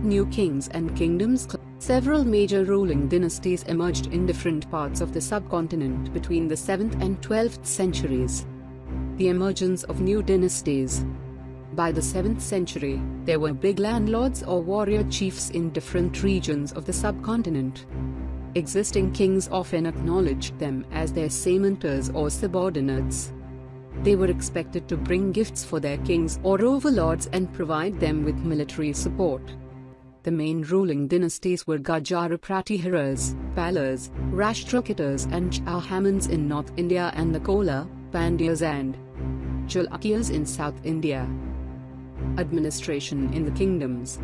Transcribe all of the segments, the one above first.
New kings and kingdoms. Several major ruling dynasties emerged in different parts of the subcontinent between the 7th and 12th centuries. The emergence of new dynasties. By the 7th century, there were big landlords or warrior chiefs in different regions of the subcontinent. Existing kings often acknowledged them as their samentors or subordinates. They were expected to bring gifts for their kings or overlords and provide them with military support. The main ruling dynasties were Gajara Pratiharas, Palas, Rashtrakutas and Chahamans in North India and the Chola, Pandyas and Chalukyas in South India. Administration in the kingdoms.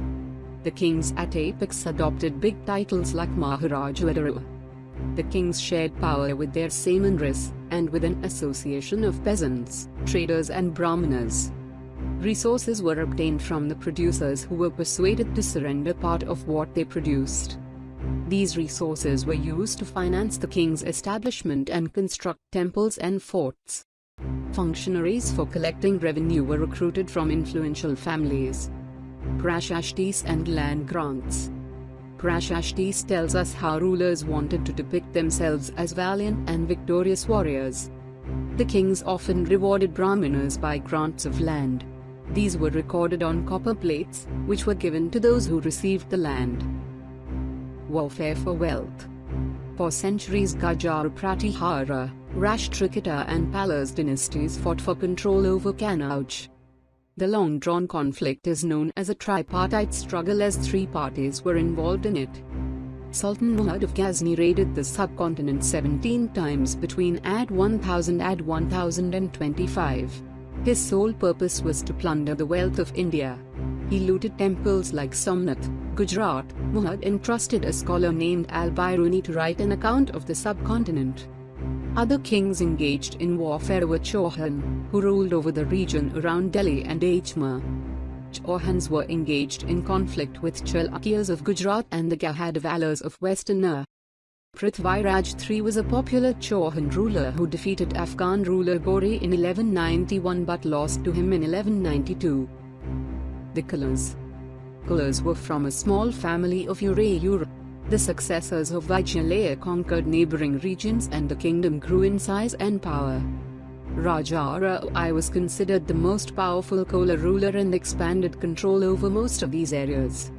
The kings at apex adopted big titles like Maharajadara. The kings shared power with their samanras, and with an association of peasants, traders and brahmanas. Resources were obtained from the producers who were persuaded to surrender part of what they produced. These resources were used to finance the king's establishment and construct temples and forts. Functionaries for collecting revenue were recruited from influential families. Prashastis and land grants. Prashastis tells us how rulers wanted to depict themselves as valiant and victorious warriors. The kings often rewarded brahmanas by grants of land. These were recorded on copper plates, which were given to those who received the land. Warfare for wealth. For centuries Gajara Pratihara, Rashtrakuta and Palas dynasties fought for control over Kannauj. The long-drawn conflict is known as a tripartite struggle as three parties were involved in it. Sultan Muhammad of Ghazni raided the subcontinent 17 times between AD 1000 and 1025. His sole purpose was to plunder the wealth of India. He looted temples like Somnath, Gujarat. Muhammad entrusted a scholar named Al-Biruni to write an account of the subcontinent. Other kings engaged in warfare were Chauhan, who ruled over the region around Delhi and Ajmer. Chauhans were engaged in conflict with Chalukyas of Gujarat and the Gahadwalas of Western India. Prithviraj III was a popular Chauhan ruler who defeated Afghan ruler Ghori in 1191 but lost to him in 1192. The Cholas. Cholas were from a small family of Europe. The successors of Vijayalaya conquered neighboring regions and the kingdom grew in size and power. Raja I was considered the most powerful Chola ruler and expanded control over most of these areas.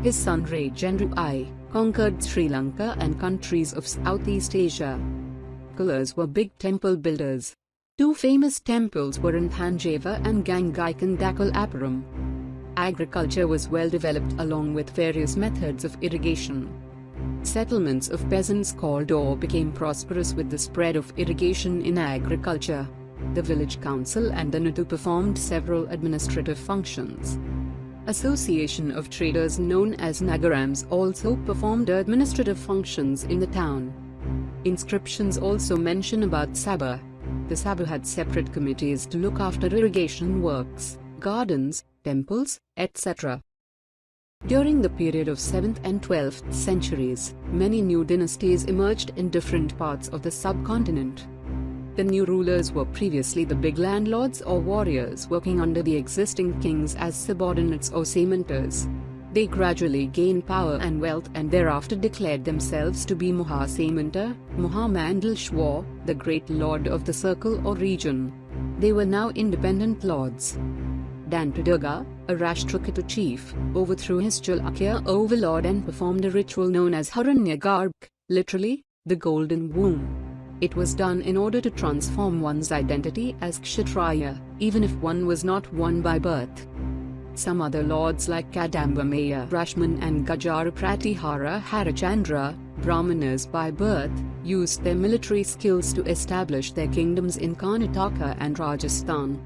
His son Rajendra I conquered Sri Lanka and countries of Southeast Asia. Cholas were big temple builders. Two famous temples were in Thanjavur and Gangaikondapuram. Agriculture was well developed along with various methods of irrigation. Settlements of peasants called Or became prosperous with the spread of irrigation in agriculture. The village council and the Nadu performed several administrative functions. Association of traders known as Nagarams also performed administrative functions in the town. Inscriptions also mention about Sabha. The Sabha had separate committees to look after irrigation works, gardens, temples, etc. During the period of 7th and 12th centuries, many new dynasties emerged in different parts of the subcontinent. The new rulers were previously the big landlords or warriors working under the existing kings as subordinates or samentors. They gradually gained power and wealth and thereafter declared themselves to be Mahasamantar, Mahamandaleshwar, the great lord of the circle or region. They were now independent lords. Dantadurga, a Rashtrakuta chief, overthrew his Chalukya overlord and performed a ritual known as Hiranyagarbh, literally, the golden womb. It was done in order to transform one's identity as Kshatriya, even if one was not one by birth. Some other lords like Kadambamaya Rashman and Gajara Pratihara Harichandra, Brahmanas by birth, used their military skills to establish their kingdoms in Karnataka and Rajasthan.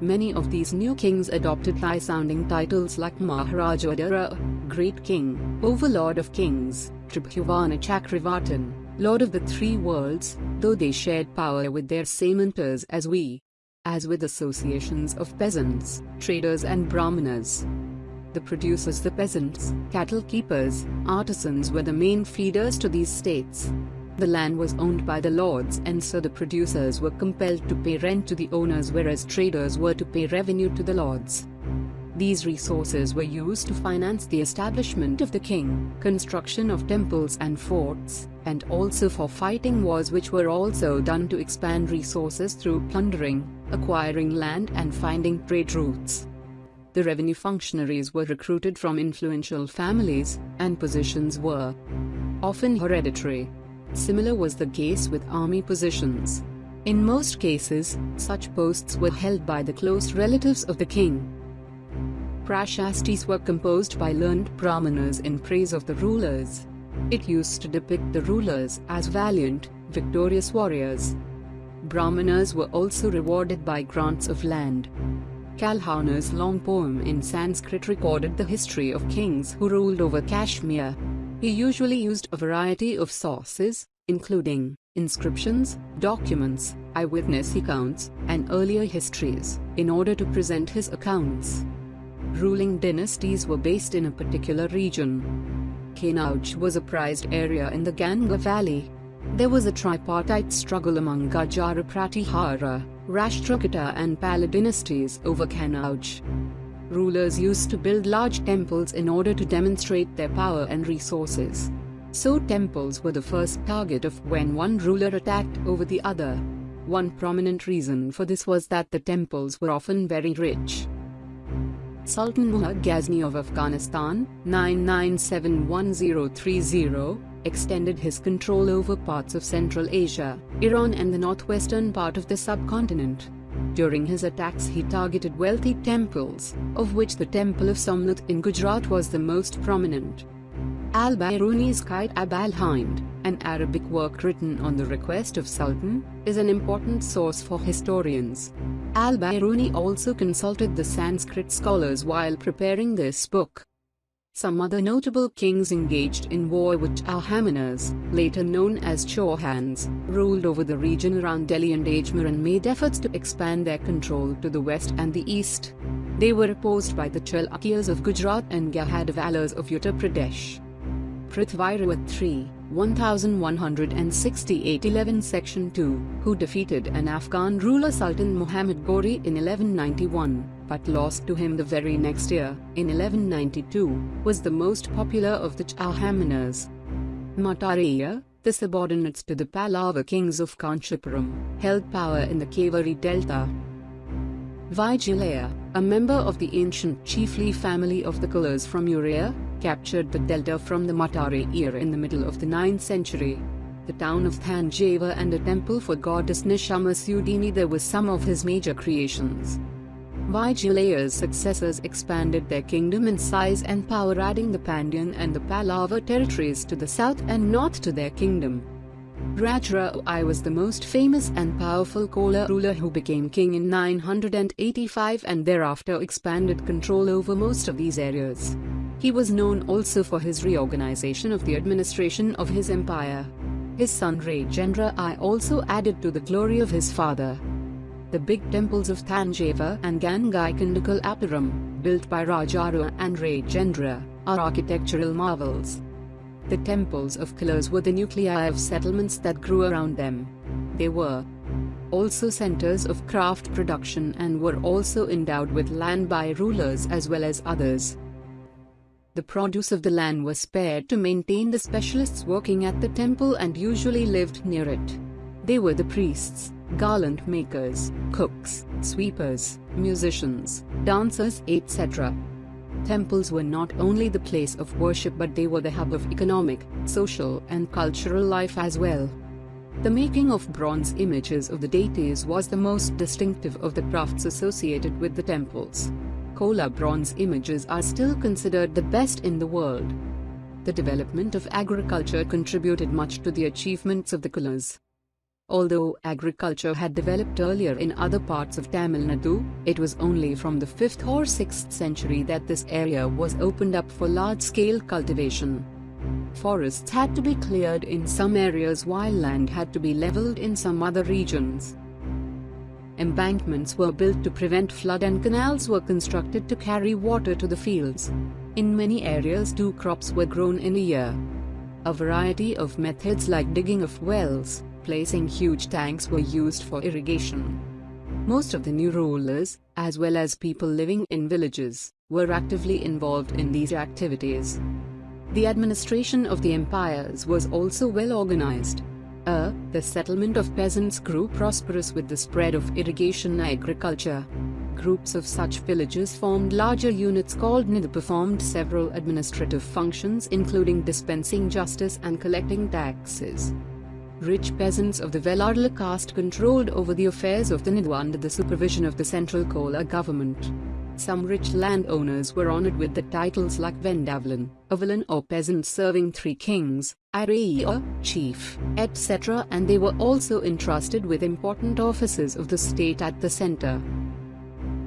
Many of these new kings adopted high-sounding titles like Maharajadara, Great King, Overlord of Kings, Tribhuvana Chakravartin, Lord of the Three Worlds, though they shared power with their samentors as with associations of peasants, traders and brahmanas. The producers, the peasants, cattle keepers, artisans were the main feeders to these states. The land was owned by the lords and so the producers were compelled to pay rent to the owners whereas traders were to pay revenue to the lords. These resources were used to finance the establishment of the king, construction of temples and forts, and also for fighting wars, which were also done to expand resources through plundering, acquiring land and finding trade routes. The revenue functionaries were recruited from influential families, and positions were often hereditary. Similar was the case with army positions. In most cases, such posts were held by the close relatives of the king. Prashastis were composed by learned brahmanas in praise of the rulers. It used to depict the rulers as valiant, victorious warriors. Brahmanas were also rewarded by grants of land. Kalhana's long poem in Sanskrit recorded the history of kings who ruled over Kashmir. He usually used a variety of sources, including inscriptions, documents, eyewitness accounts, and earlier histories, in order to present his accounts. Ruling dynasties were based in a particular region. Kanauj was a prized area in the Ganga Valley. There was a tripartite struggle among Gajara Pratihara, Rashtrakuta and Pala dynasties over Kanauj. Rulers used to build large temples in order to demonstrate their power and resources. So temples were the first target of when one ruler attacked over the other. One prominent reason for this was that the temples were often very rich. Sultan Muhammad Ghazni of Afghanistan, 997-1030, extended his control over parts of Central Asia, Iran and the northwestern part of the subcontinent. During his attacks he targeted wealthy temples, of which the Temple of Somnath in Gujarat was the most prominent. Al-Biruni's Kitab al-Hind, an Arabic work written on the request of Sultan, is an important source for historians. Al-Biruni also consulted the Sanskrit scholars while preparing this book. Some other notable kings engaged in war with Ahamanas, later known as Chauhans, ruled over the region around Delhi and Ajmer and made efforts to expand their control to the west and the east. They were opposed by the Chalukyas of Gujarat and Gahadwalas of Uttar Pradesh. Prithvirawat III, 1168-11 Section 2, who defeated an Afghan ruler Sultan Muhammad Ghori in 1191, but lost to him the very next year, in 1192, was the most popular of the Ahamanas. Mattaraya, the subordinates to the Pallava kings of Kanchipuram, held power in the Kaveri Delta. Vijayalaya, a member of the ancient chiefly family of the Cholas from Urea, captured the delta from the Mattare era in the middle of the 9th century. The town of Thanjavur and a temple for goddess Nishamasudini there were some of his major creations. Vijayalaya's successors expanded their kingdom in size and power, adding the Pandyan and the Pallava territories to the south and north to their kingdom. Rajaraja was the most famous and powerful Chola ruler who became king in 985 and thereafter expanded control over most of these areas. He was known also for his reorganization of the administration of his empire. His son Rajendra I also added to the glory of his father. The big temples of Thanjavur and Gangaikondapuram, built by Rajaraja and Rajendra, are architectural marvels. The temples of Cholas were the nuclei of settlements that grew around them. They were also centers of craft production and were also endowed with land by rulers as well as others. The produce of the land was spared to maintain the specialists working at the temple and usually lived near it. They were the priests, garland makers, cooks, sweepers, musicians, dancers, etc. Temples were not only the place of worship but they were the hub of economic, social and cultural life as well. The making of bronze images of the deities was the most distinctive of the crafts associated with the temples. Chola bronze images are still considered the best in the world. The development of agriculture contributed much to the achievements of the Cholas. Although agriculture had developed earlier in other parts of Tamil Nadu, it was only from the 5th or 6th century that this area was opened up for large-scale cultivation. Forests had to be cleared in some areas while land had to be leveled in some other regions. Embankments were built to prevent flood and canals were constructed to carry water to the fields. In many areas 2 crops were grown in a year. A variety of methods like digging of wells, placing huge tanks were used for irrigation. Most of the new rulers, as well as people living in villages, were actively involved in these activities. The administration of the empires was also well organized. The settlement of peasants grew prosperous with the spread of irrigation agriculture. Groups of such villages formed larger units called Nidhu, performed several administrative functions including dispensing justice and collecting taxes. Rich peasants of the Veladala caste controlled over the affairs of the Nidhu under the supervision of the central Chola government. Some rich landowners were honored with the titles like Vendavalan, a villain or peasant serving 3 kings, Iraya, chief, etc., and they were also entrusted with important offices of the state at the center.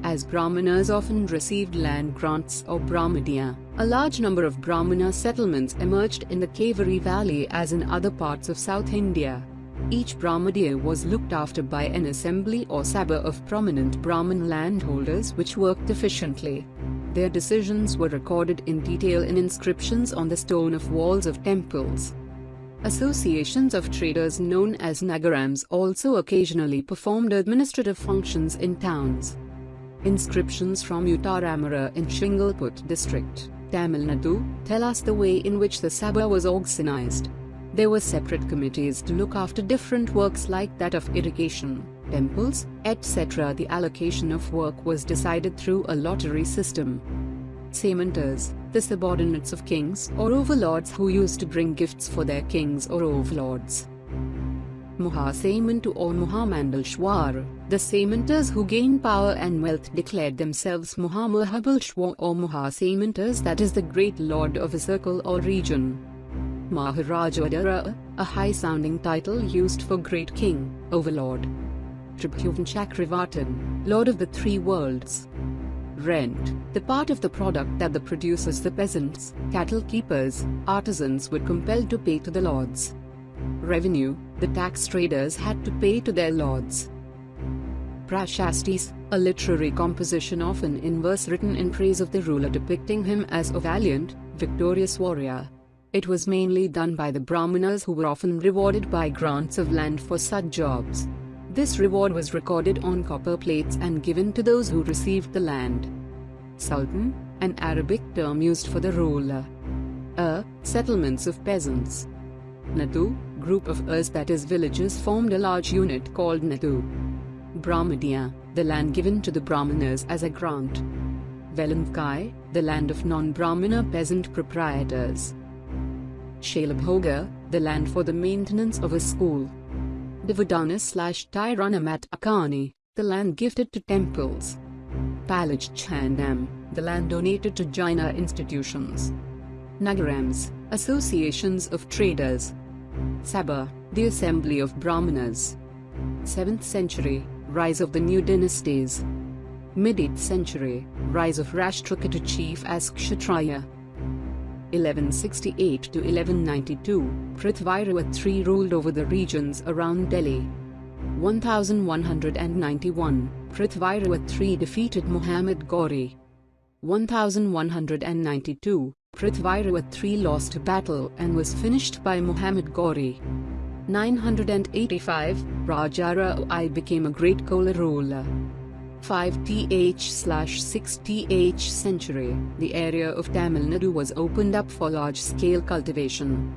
As Brahmanas often received land grants or Brahmadya, a large number of Brahmana settlements emerged in the Kaveri Valley as in other parts of South India. Each Brahmadya was looked after by an assembly or sabha of prominent Brahmin landholders which worked efficiently. Their decisions were recorded in detail in inscriptions on the stone of walls of temples. Associations of traders known as Nagarams also occasionally performed administrative functions in towns. Inscriptions from Uttaramara in Shingalput district, Tamil Nadu, tell us the way in which the sabha was organized. There were separate committees to look after different works like that of irrigation, temples, etc. The allocation of work was decided through a lottery system. Samantas, the subordinates of kings or overlords who used to bring gifts for their kings or overlords. Mahasamantu or Mahamandalshwar, the Samantas who gained power and wealth declared themselves Mahamahabalshwar or Mahasamantas, that is the great lord of a circle or region. Maharaja, a high-sounding title used for great king, overlord. Tribhuvan Chakravartin, lord of the 3 worlds. Rent, the part of the product that the producers, the peasants, cattle keepers, artisans were compelled to pay to the lords. Revenue, the tax traders had to pay to their lords. Prashastis, a literary composition often in verse written in praise of the ruler depicting him as a valiant, victorious warrior. It was mainly done by the Brahmanas who were often rewarded by grants of land for such jobs. This reward was recorded on copper plates and given to those who received the land. Sultan, an Arabic term used for the ruler. Settlements of peasants. Nadu, group of that is villages, formed a large unit called Nadu. Brahmadya, the land given to the Brahmanas as a grant. Velandkai, the land of non-Brahmana peasant proprietors. Shalabhoga, the land for the maintenance of a school. Divadana/Tiranamat Akani, the land gifted to temples. Palaj Chandam, the land donated to Jaina institutions. Nagarams, associations of traders. Sabha, the assembly of Brahmanas. 7th century, rise of the new dynasties. Mid-8th century, rise of Rashtrakuta chief as Kshatriya. 1168 to 1192, Prithviraj III ruled over the regions around Delhi. 1191, Prithviraj III defeated Muhammad Ghori. 1192, Prithviraj III lost a battle and was finished by Muhammad Ghori. 985, Raja I became a great Chola ruler. 5th/6th century, the area of Tamil Nadu was opened up for large-scale cultivation.